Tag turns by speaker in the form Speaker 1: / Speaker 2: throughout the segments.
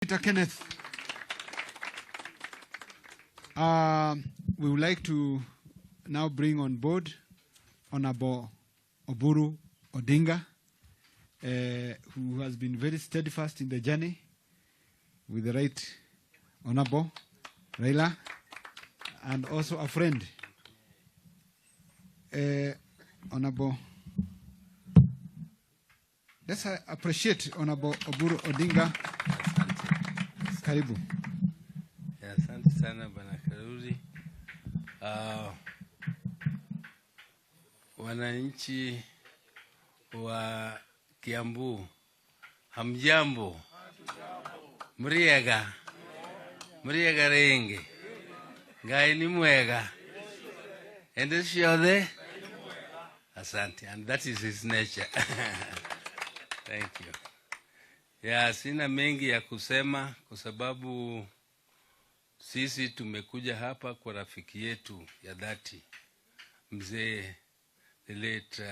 Speaker 1: Peter Kenneth. We would like to now bring on board Honorable Oburu Odinga, who has been very steadfast in the journey with the Right Honorable Raila, and also a friend, Honorable. Let's appreciate Honorable Oburu Odinga. Karibu.
Speaker 2: Asante sana Bwana Karuri. Wananchi wa Kiambu, hamjambo? Muriega renge. Ngai ni mwega. Ende shiode? Asante. And that is his nature. Thank you. Ya, sina mengi ya kusema kwa sababu sisi tumekuja hapa kwa rafiki yetu ya dhati, mzee the late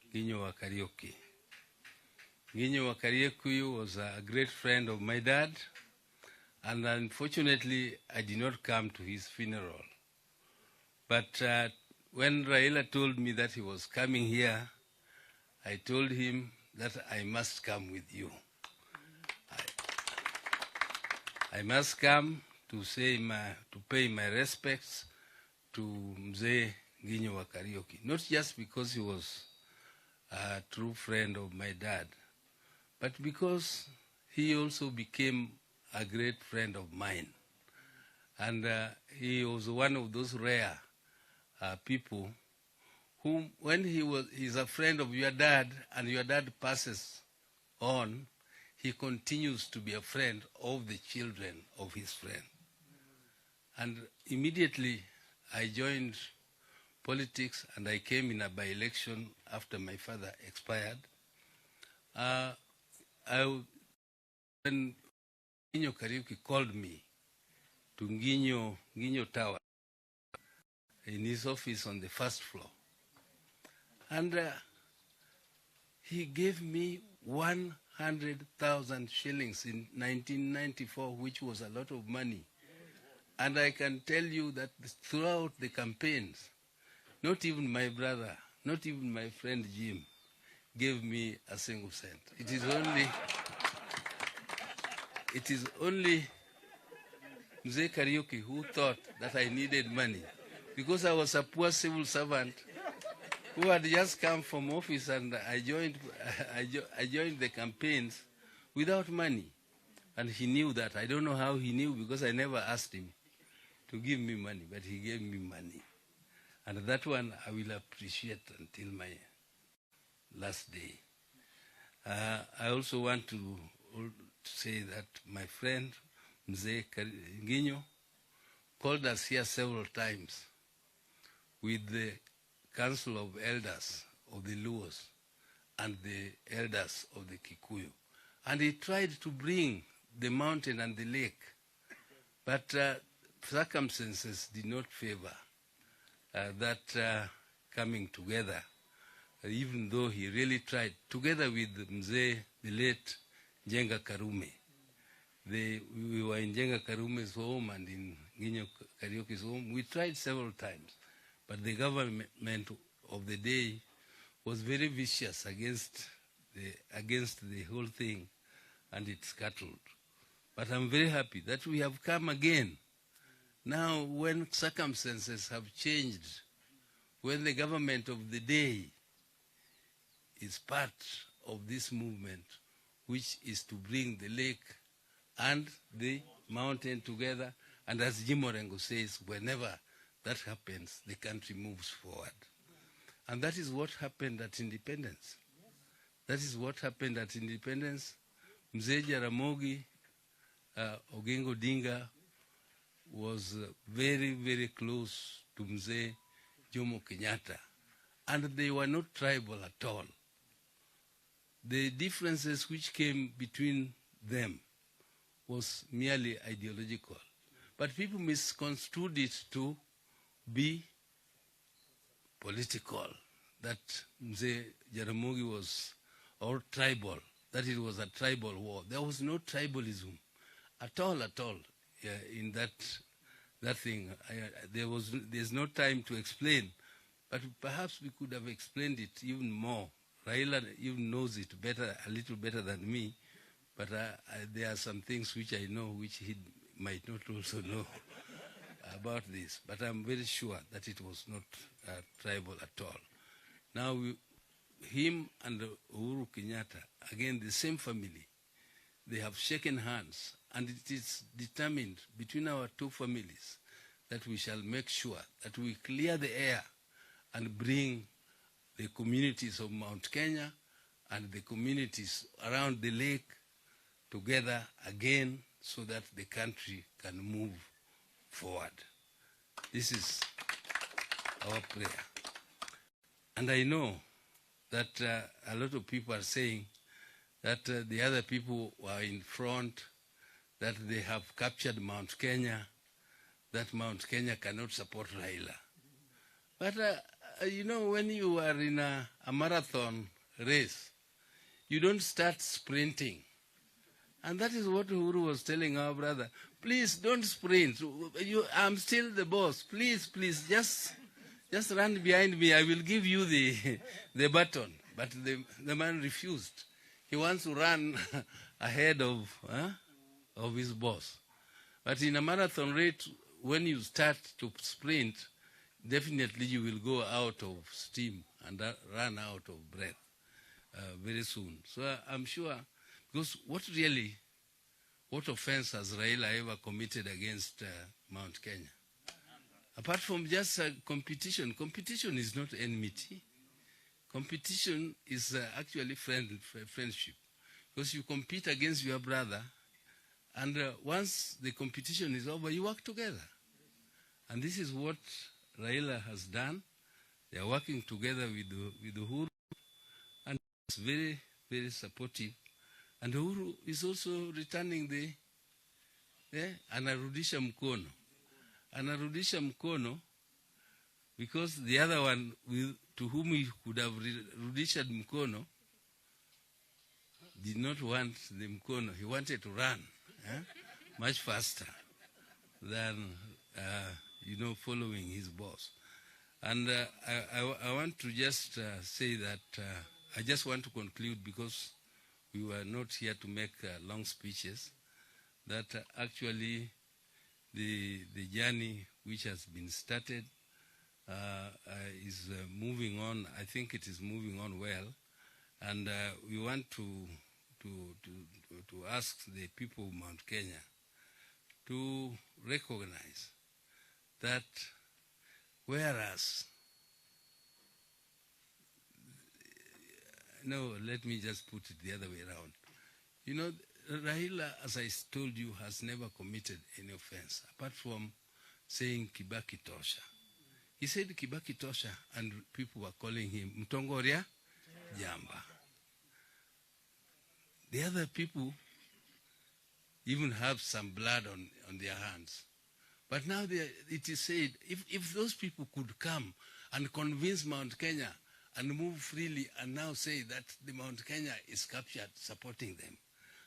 Speaker 2: Nginyo wa Kariuki. Nginyo wa Kariuki was a great friend of my dad, and unfortunately I did not come to his funeral. But when Raila told me that he was coming here, I told him that I must come with you. I must come to pay my respects to Mzee Nginyo wa Kariuki, not just because he was a true friend of my dad, but because he also became a great friend of mine. And he was one of those rare people whom, when he's a friend of your dad and your dad passes on, he continues to be a friend of the children of his friend. And immediately I joined politics and I came in a by-election after my father expired. When Nginyo Kariuki called me to Nginyo Tower in his office on the first floor, and he gave me 100,000 shillings in 1994, which was a lot of money. And I can tell you that throughout the campaigns, not even my brother, not even my friend Jim, gave me a single cent. It is only Mzee Kariuki who thought that I needed money, because I was a poor civil servant who had just come from office, and I joined the campaigns without money. And he knew that. I don't know how he knew, because I never asked him to give me money, but he gave me money. And that one I will appreciate until my last day. I also want to say that my friend Mzee Nginyo called us here several times with the Council of Elders of the Luos and the elders of the Kikuyu. And he tried to bring the mountain and the lake, but circumstances did not favor that coming together, even though he really tried, together with Mzee, the late Njenga Karume. We were in Njenga Karume's home and in Nginyo Kariuki's home. We tried several times, but the government of the day was very vicious against the whole thing, and it scuttled. But I'm very happy that we have come again. Now, when circumstances have changed, when the government of the day is part of this movement, which is to bring the lake and the mountain together, and as Jim Orengo says, whenever that happens, the country moves forward. And that is what happened at independence. That is what happened at independence. Mzee Jaramogi Oginga Odinga was very, very close to Mzee Jomo Kenyatta. And they were not tribal at all. The differences which came between them was merely ideological. But people misconstrued it to be political, that Mzee Jaramogi was, or tribal, that it was a tribal war. There was no tribalism at all, in that thing. There's no time to explain, but perhaps we could have explained it even more. Raila even knows it better, a little better than me, but there are some things which I know which he might not also know about this. But I'm very sure that it was not tribal at all. Now, him and Uhuru Kenyatta, again, the same family, they have shaken hands, and it is determined between our two families that we shall make sure that we clear the air and bring the communities of Mount Kenya and the communities around the lake together again so that the country can move forward. This is our prayer. And I know that a lot of people are saying that the other people were in front, that they have captured Mount Kenya, that Mount Kenya cannot support Raila. But, you know, when you are in a marathon race, you don't start sprinting. And that is what Uhuru was telling our brother. Please don't sprint. I'm still the boss. Please, just run behind me. I will give you the baton. But the man refused. He wants to run ahead of his boss. But in a marathon race, when you start to sprint, definitely you will go out of steam and run out of breath very soon. So I'm sure, because what offense has Raila ever committed against Mount Kenya? Apart from just competition. Competition is not enmity. Competition is actually friendship. Because you compete against your brother, and once the competition is over, you work together. And this is what Raila has done. They are working together with Uhuru, and it's very, very supportive. And Uhuru is also returning anarudisha mkono. Anarudisha mkono because the other one to whom he could have rudisha mkono did not want the mkono. He wanted to run much faster than, following his boss. And I want to just say that I just want to conclude, because we were not here to make long speeches, that actually the journey which has been started is moving on. I think it is moving on well. And we want to ask the people of Mount Kenya to recognize that whereas, no, let me just put it the other way around. You know, Raila, as I told you, has never committed any offense, apart from saying Kibaki Tosha. He said Kibaki Tosha, and people were calling him Mtongoria Jamba. The other people even have some blood on their hands. But now it is said, if those people could come and convince Mount Kenya and move freely and now say that the Mount Kenya is captured, supporting them,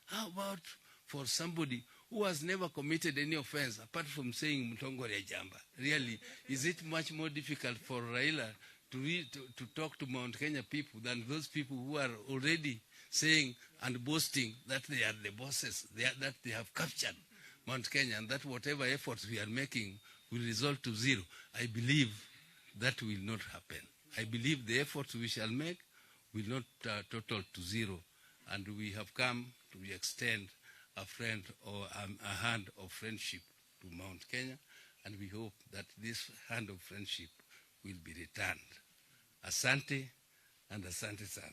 Speaker 2: how about for somebody who has never committed any offense apart from saying Mtongoria Jamba? Really, is it much more difficult for Raila to talk to Mount Kenya people than those people who are already saying and boasting that they are the bosses, that they have captured Mount Kenya, and that whatever efforts we are making will result to zero? I believe that will not happen. I believe the efforts we shall make will not total to zero, and we have come to extend a friend or a hand of friendship to Mount Kenya, and we hope that this hand of friendship will be returned. Asante, and asante sana.